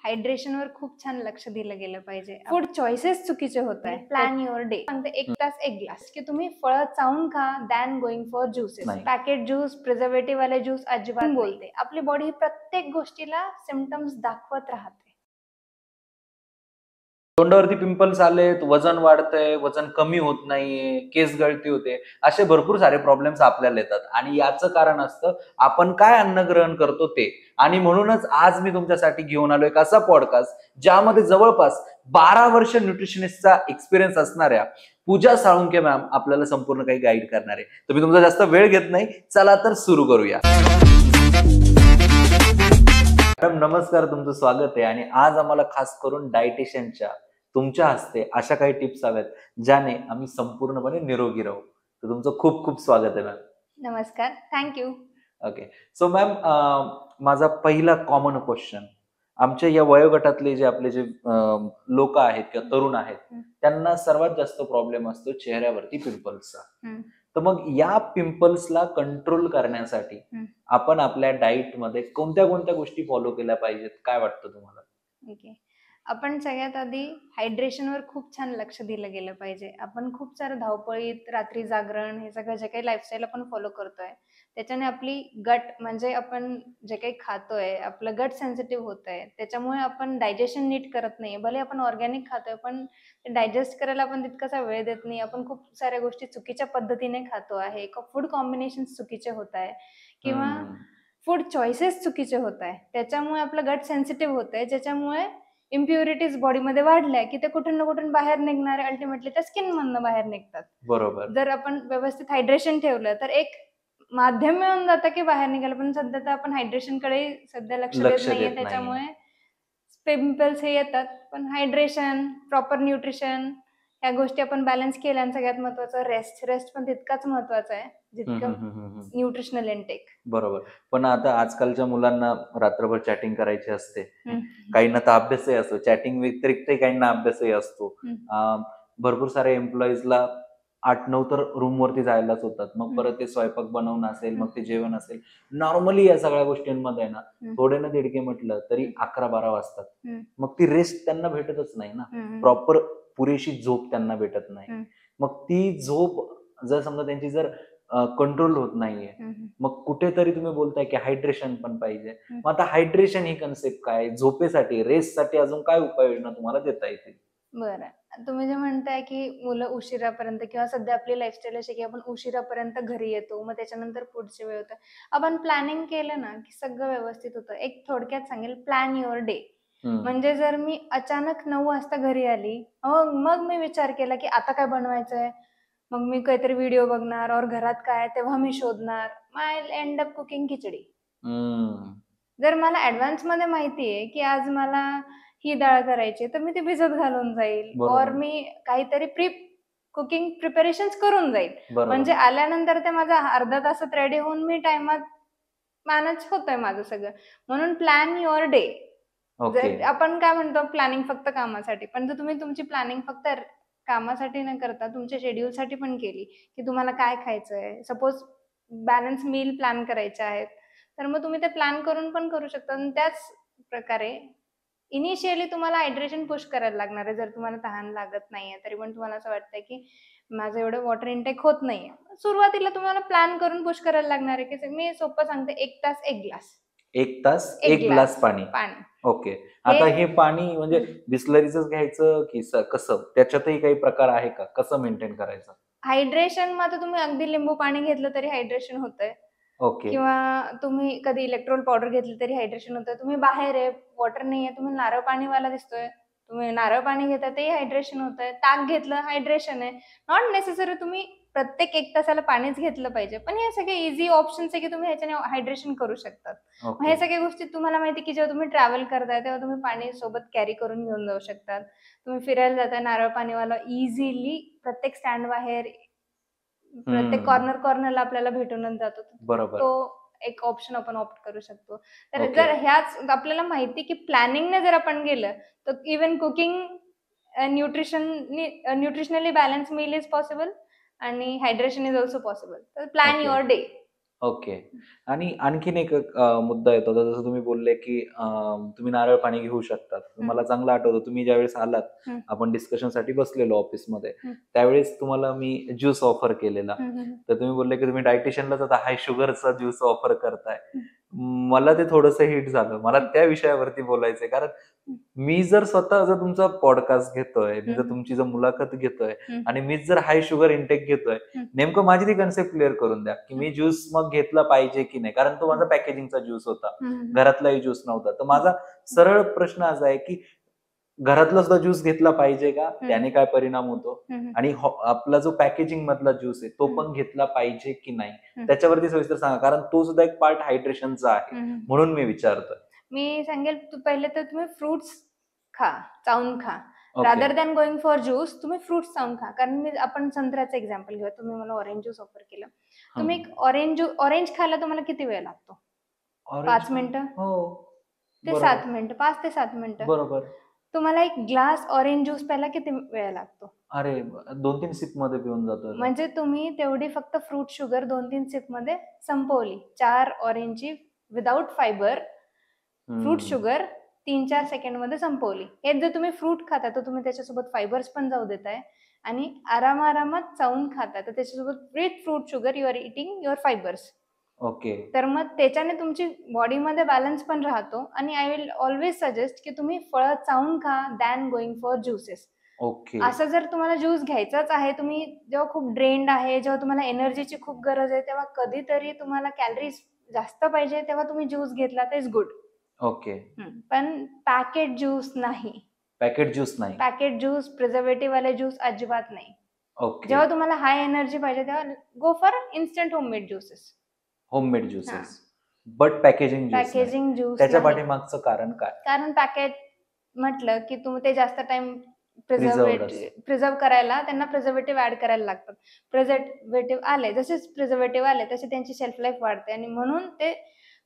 हायड्रेशनवर खूप छान लक्ष दिलं गेलं पाहिजे. फूड चॉईसेस चुकीचे होत आहे. Plan your day. सांगते 1 तास 1 ग्लास की तुम्ही फळं चावून खा दॅन गोइंग फॉर ज्युसेस. नाही. पॅकेट ज्यूस, प्रिझर्वेटिव्ह वाले ज्यूस अजिबात बोलते. आपली बॉडी ही प्रत्येक गोष्टीला सिम्पटम्स दाखवत राहते. तोंडावरती पिंपल्स आलेत, वजन वाढतंय, वजन कमी होत नाहीये, केस गळती होते, असे भरपूर सारे प्रॉब्लेम्स आपल्याला येतात आणि याचं कारण असतं आपण काय अन्न ग्रहण करतो ते. आणि म्हणूनच आज मी तुमच्यासाठी घेऊन आलो एक असा पॉडकास्ट ज्यामध्ये जवळपास 12 वर्ष न्यूट्रिशनिस्टचा एक्सपिरियन्स असणाऱ्या पूजा साळुंखे मॅम आपल्याला संपूर्ण काही गाईड करणार आहे. तर मी तुमचा जास्त वेळ घेत नाही, चला तर सुरू करूया. मॅडम नमस्कार, तुमचं स्वागत आहे. आणि आज आम्हाला खास करून डायटिशियनच्या तुमच्या हस्ते अशा काही टिप्स हव्यात ज्याने आम्ही संपूर्णपणे निरोगी राहू. तर तुमचं खूप खूप स्वागत आहे मॅम. नमस्कार, थँक्यू. ओके, सो मॅम माझा पहिला कॉमन क्वेश्चन, आमच्या या वयोगटातले जे आपले जे लोक आहेत किंवा तरुण आहेत त्यांना सर्वात जास्त प्रॉब्लेम असतो चेहऱ्यावरती पिंपल्सचा. तर मग या पिंपल्सला कंट्रोल करण्यासाठी आपण आपल्या डाईट मध्ये कोणत्या कोणत्या गोष्टी फॉलो केल्या पाहिजेत, काय वाटतं तुम्हाला? ओके, आपण सगळ्यात आधी हायड्रेशनवर खूप छान लक्ष दिलं गेलं पाहिजे. आपण खूप सारं धावपळीत, रात्री जागरण, हे सगळं जे काही लाईफस्टाईल आपण फॉलो करतोय त्याच्याने आपली गट म्हणजे आपण जे काही खातोय आपलं गट सेन्सिटिव्ह होत आहे. त्याच्यामुळे आपण डायजेशन नीट करत नाही. भले आपण ऑर्गॅनिक खातोय पण डायजेस्ट करायला आपण तितकासा वेळ देत नाही. आपण खूप साऱ्या गोष्टी चुकीच्या पद्धतीने खातो आहे. फूड कॉम्बिनेशन चुकीचे होत आहे किंवा फूड चॉईसेस चुकीचे होत आहे. त्याच्यामुळे आपलं गट सेन्सिटिव्ह होत आहे, ज्याच्यामुळे इम्प्युरिटीज बॉडीमध्ये वाढल्या की ते कुठून ना कुठून बाहेर निघणारे अल्टिमेटली त्या स्किन मधनं बाहेर निघतात. बरोबर. जर आपण व्यवस्थित हायड्रेशन ठेवलं तर एक माध्यम मिळून जातं की बाहेर निघायला, पण सध्या तर आपण हायड्रेशनकडे सध्या लक्ष देत नाहीये. त्याच्यामुळे पिंपल्स हे येतात. पण हायड्रेशन, प्रॉपर न्यूट्रिशन या गोष्टी आपण बॅलन्स केल्या आणि सगळ्यात महत्वाचं रेस्ट पण तितकाच महत्वाचा आहे जितकं न्यूट्रिशनल इनटेक. बरोबर. पण आता आजकालच्या मुलांना रात्रभर चॅटिंग करायची असते, काहींना तर अभ्यासही असतो, चॅटिंग व्यतिरिक्त काहींना अभ्यासही असतो. भरपूर साऱ्या एम्प्लॉईजला 8-9 तर रूमवरती जायलाच होतात. मग परत ते स्वयंपाक बनवणं असेल, मग ते जेवण असेल. नॉर्मली या सगळ्या गोष्टींमध्ये ना थोडे ना तिडके म्हटलं तरी 11-12 वाजतात. मग ती रेस्ट त्यांना भेटतच नाही ना, प्रॉपर पुरेशी झोप त्यांना भेटत नाही. मग ती झोप जर समजा त्यांची जर कंट्रोल होत नाहीये, मग कुठेतरी तुम्ही बोलताय की हायड्रेशन पण पाहिजे. मग आता हायड्रेशन ही कन्सेप्ट काय, झोपेसाठी रेस्टसाठी अजून काय उपाययोजना तुम्हाला देता येतील? बरं, तुम्ही जे म्हणताय की मुलं उशिरापर्यंत किंवा सध्या आपली लाईफस्टाईल अशी की आपण उशिरापर्यंत घरी येतो, मग त्याच्यानंतर पुढची वेळ होतं. आपण प्लॅनिंग केलं ना की सगळं व्यवस्थित होतं. एक थोडक्यात सांगेल, प्लॅन युअर डे. म्हणजे जर मी अचानक 9 वाजता घरी आली, मग मी विचार केला की आता काय बनवायचंय, मग मी काहीतरी व्हिडिओ बघणार और घरात काय तेव्हा मी शोधणार, आय एंड अप कुकिंग खिचडी. जर मला ऍडव्हान्स मध्ये माहितीये की आज मला ही डाळ करायची तर मी ती भिजत घालून जाईल और मी काहीतरी कुकिंग प्रिपरेशन्स करून जाईल. म्हणजे आल्यानंतर ते माझा अर्धा तासात रेडी होऊन मी टाइमात मॅनेज होतंय माझं सगळं. म्हणून प्लॅन युअर डे. जर आपण काय म्हणतो प्लॅनिंग फक्त कामासाठी, पण जर तुम्ही तुमची प्लॅनिंग फक्त कामासाठी न करता तुमच्या शेड्यूलसाठी पण केली की तुम्हाला काय खायचंय, सपोज बॅलन्स मील प्लॅन करायचे आहेत तर मग तुम्ही ते प्लॅन करून पण करू शकता. आणि त्याच प्रकारे इनिशियली तुम्हाला हायड्रेशन पुश करायला लागणार आहे. जर तुम्हाला तहान लागत नाहीये तरी पण तुम्हाला असं वाटतंय की माझं एवढं वॉटर इनटेक होत नाहीये, सुरुवातीला तुम्हाला प्लॅन करून पुश करायला लागणार आहे की मी सोपं सांगते 1 तास 1 ग्लास. 1 तास 1 ग्लास पाणी. ओके, आता हे पाणी म्हणजे बिस्लरीच घ्यायचं की कसं, त्याच्यातही काही प्रकार आहे का, कसं मेंटेन करायचं? हायड्रेशन मध्ये तुम्ही अगदी लिंबू पाणी घेतलं तरी हायड्रेशन होतंय. किंवा तुम्ही कधी इलेक्ट्रोल पावडर घेतली तरी हायड्रेशन होतं. तुम्ही बाहेर आहे, वॉटर नाहीये, तुम्ही नारळ पाणीवाला दिसतोय, तुम्ही नारळ पाणी घेताय तेही हायड्रेशन होतंय. ताक घेतलं हायड्रेशन आहे. नॉट नेसेसरी तुम्ही प्रत्येक 1 तासाला पाणीच घेतलं पाहिजे, पण हे सगळे इझी ऑप्शन्स आहे की तुम्ही ह्याच्याने हायड्रेशन करू शकतात. हे सगळ्या गोष्टी तुम्हाला माहिती की जेव्हा तुम्ही ट्रॅव्हल करताय तेव्हा तुम्ही पाणी सोबत कॅरी करून घेऊन जाऊ शकतात. तुम्ही फिरायला जाताय, नारळ पाणीवाला इझिली प्रत्येक स्टँड बाहेर, प्रत्येक कॉर्नरला आपल्याला भेटूनच जातो. तो एक ऑप्शन आपण ऑप्ट करू शकतो. तर जर ह्याच आपल्याला माहिती की प्लॅनिंगने जर आपण गेलं तर even cooking, nutritionally balance meal is possible आणि हायड्रेशन इज ऑल्सो पॉसिबल. तर प्लॅन युअर डे. ओके. आणि आणखीन एक मुद्दा येतो. आता जसं तुम्ही बोलले, की तुम्ही नारळ पाणी घेऊ शकतात. मला चांगलं आठवतं तुम्ही ज्यावेळेस आलात, हं, आपण डिस्कशनसाठी बसलेलो ऑफिसमध्ये. हं, त्यावेळेस तुम्हाला मी ज्यूस ऑफर केलेला. हं, हं, तर तुम्ही बोलले, की तुम्ही डायटिशियनलाच आता हाय शुगरचा ज्यूस ऑफर करताय. हं, मला ते थोडंसं हिट झालं. मला हं, त्या विषयावरती बोलायचंय. कारण हं, मी जर स्वतः जर तुमचा पॉडकास्ट घेतोय, मी जर हं, तुमची जर मुलाखत घेतोय हं, आणि मीच जर हाय शुगर इंटेक घेतोय, हं, नेमकं माझी ती कन्सेप्ट क्लिअर करून द्या, की हं, मी ज्यूस मग घेतला पाहिजे की नाही. कारण तो हं, माझा पॅकेजिंगचा ज्यूस होता. हं, हं, घरातलाही ज्यूस नव्हता. तर हं, माझा सरळ प्रश्न असा आहे, की घरातला सुद्धा ज्यूस घेतला पाहिजे का? हं, त्याने काय परिणाम होतो? हं, आणि आपला जो पॅकेजिंग मधला ज्यूस आहे, तो हं, पण घेतला पाहिजे की नाही? हं, त्याच्यावरती सविस्तर सांगा. कारण तो सुद्धा एक पार्ट हायड्रेशनचा आहे. हं. म्हणून मी विचारतोय. मी सांगेल पहिले तर तुम्ही फ्रुट्स खा, चावून खा. Okay. Rather than going for juice तुम्ही फ्रुट्स चावून खा. कारण आपण संत्र्याचं एक्झाम्पल घेऊया. तुम्ही मला ऑरेंज ज्यूस ऑफर केलं. हं. तुम्ही एक ऑरेंज खायला तुम्हाला किती वेळ लागतो? ऑरेंज 5 का? मिनिटं हो. ते बरोबर. 7 मिनिटं, 5 ते 7 मिनिटं. बरोबर. तुम्हाला एक ग्लास ऑरेंज ज्यूस प्यायला किती वेळ लागतो? अरे 2-3 सिपमध्ये पिऊन जातोय तो. म्हणजे तुम्ही तेवढी फक्त फ्रूट शुगर 2-3 सिपमध्ये संपवली. 4 ऑरेंजची विदाऊट फायबर फ्रूट हं. शुगर 3-4 सेकंडमध्ये संपवली. हेच जर तुम्ही फ्रूट खाता तर तुम्ही त्याच्यासोबत फायबर्स पण जाऊ देताय आणि आरामात चावून खाताय. तर त्याच्यासोबत with fruit sugar you are eating your fibres. Okay. तर मग त्याच्याने तुमची बॉडीमध्ये बॅलन्स पण राहतो आणि आय विल ऑल्वेज सजेस्ट की तुम्ही फळं चावून खा than going for juices. Okay. असं जर तुम्हाला ज्यूस घ्यायचाच आहे, तुम्ही जेव्हा खूप ड्रेन्ड आहे, जेव्हा तुम्हाला एनर्जीची खूप गरज आहे, तेव्हा कधीतरी तुम्हाला कॅलरीज जास्त पाहिजे, तेव्हा तुम्ही ज्यूस घेतला तर इज गुड. ओके. पण पॅकेट ज्यूस नाही. पॅकेट ज्यूस नाही. पॅकेट ज्यूस, प्रिझर्व्हेटिव्ह वाले ज्यूस अजिबात नाही. ओके. जेव्हा तुम्हाला हाय एनर्जी पाहिजे, तेव्हा go for instant homemade juices. Homemade हां. ज्यूसेस. बट पॅकेजिंग ज्यूस नाही. पॅकेजिंग ज्यूस त्याच्या नाही. पाठीमागचं कारण काय? कारण पॅकेट म्हटलं, की तुम्ही ते जास्त टाईम प्रिझर्व्हड असतं. प्रिझर्व्ह करायला त्यांना प्रिझर्व्हेटिव्ह ॲड करायला लागतात. प्रिझर्व्हेटिव्ह आले, जसेच प्रिझर्व्हेटिव्ह आले, तशी त्यांची शेल्फ लाईफ वाढते आणि म्हणून ते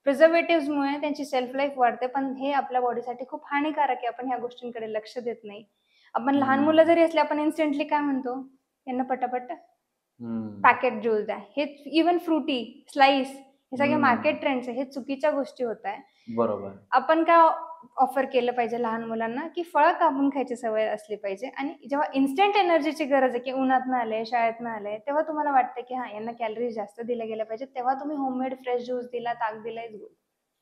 प्रिझर्व्हेटिव्हजमुळे त्यांची शेल्फ लाईफ वाढते. पण हे आपल्या बॉडीसाठी खूप हानिकारक आहे. आपण ह्या गोष्टींकडे लक्ष देत नाही. आपण लहान मुलं हं. जरी असले, आपण इन्स्टंटली काय म्हणतो? यांना पटापट हं. पॅकेट ज्यूस द्या. हे इव्हन फ्रुटी, स्लाईस हे सगळे हं. मार्केट ट्रेंड्स आहे. हे चुकीच्या गोष्टी होत आहे. बरोबर. आपण काय ऑफर केलं पाहिजे लहान मुलांना, की फळं कापून खायची सवय असली पाहिजे आणि जेव्हा इन्स्टंट एनर्जीची गरज आहे, की उन्हातनं आले, शाळेतनं आले, तेव्हा तुम्हाला वाटतं, की हां, यांना कॅलरीज जास्त दिल्या गेल्या पाहिजेत. तेव्हा तुम्ही होममेड फ्रेश ज्यूस दिला, ताक दिला is good.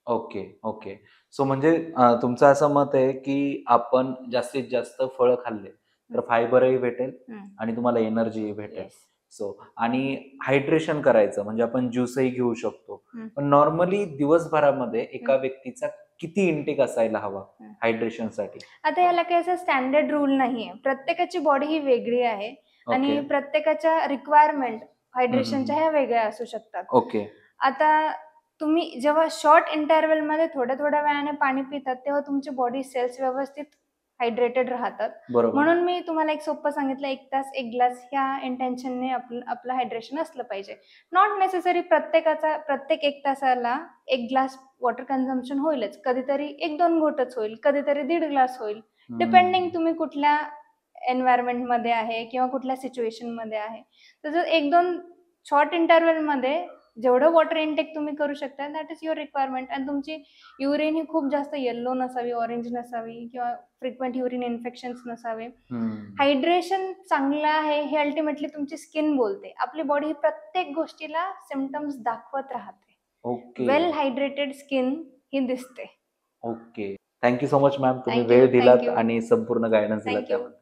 Okay, okay. So म्हणजे तुमचं असं मत आहे, की आपण जास्तीत जास्त फळं खाल्ले, तर फायबरही भेटेल आणि तुम्हाला एनर्जीही भेटेल. येस. सो आणि हायड्रेशन करायचं म्हणजे आपण ज्यूसही घेऊ शकतो. पण नॉर्मली दिवसभरामध्ये एका व्यक्तीचा किती इंटेक असायला हवा हायड्रेशनसाठी? आता याला काही असं स्टँडर्ड रूल नाहीये. प्रत्येकाची बॉडी ही वेगळी आहे ओके. आणि प्रत्येकाच्या रिक्वायरमेंट हं, हं, हायड्रेशनच्या हं. ह्या वेगळ्या असू शकतात. ओके. आता तुम्ही जेव्हा शॉर्ट इंटरव्हलमध्ये थोड्या-थोड्या वेळाने पाणी पितात, तेव्हा तुमची बॉडी सेल्स व्यवस्थित हायड्रेटेड राहतात. बरोबर. म्हणून मी तुम्हाला एक सोपं सांगितलं 1 तास 1 ग्लास ह्या इंटेन्शनने आपलं हायड्रेशन असलं पाहिजे. नॉट नेसेसरी प्रत्येक 1 तासाला 1 ग्लास वॉटर कन्झम्पशन होईलच. कधीतरी 1-2 घोटच होईल, कधीतरी 1.5 ग्लास होईल. डिपेंडिंग तुम्ही कुठल्या एन्व्हायर्नमेंटमध्ये आहे किंवा कुठल्या सिच्युएशनमध्ये आहे. तर जर 1-2 शॉर्ट इंटरव्हलमध्ये जेवढं वॉटर इनटेक तुम्ही करू शकता दॅट इज युअर रिक्वायरमेंट आणि तुमची युरिन ही खूप जास्त येलो नसावी, ऑरेंज नसावी किंवा फ्रिक्वेंट युरिन इन्फेक्शन्स नसावे. हायड्रेशन चांगलं आहे हे अल्टिमेटली तुमची स्किन बोलते. आपली बॉडी ही प्रत्येक गोष्टीला सिम्प्टम्स दाखवत राहते. ओके. वेल हायड्रेटेड स्किन ही दिसते. Okay. Thank you so much ma'am. तुम्ही थँक यू, वेळ थँक दिलात यू, आणि संपूर्ण गाईडन्स दिला थँक यू. त्याबद्दल.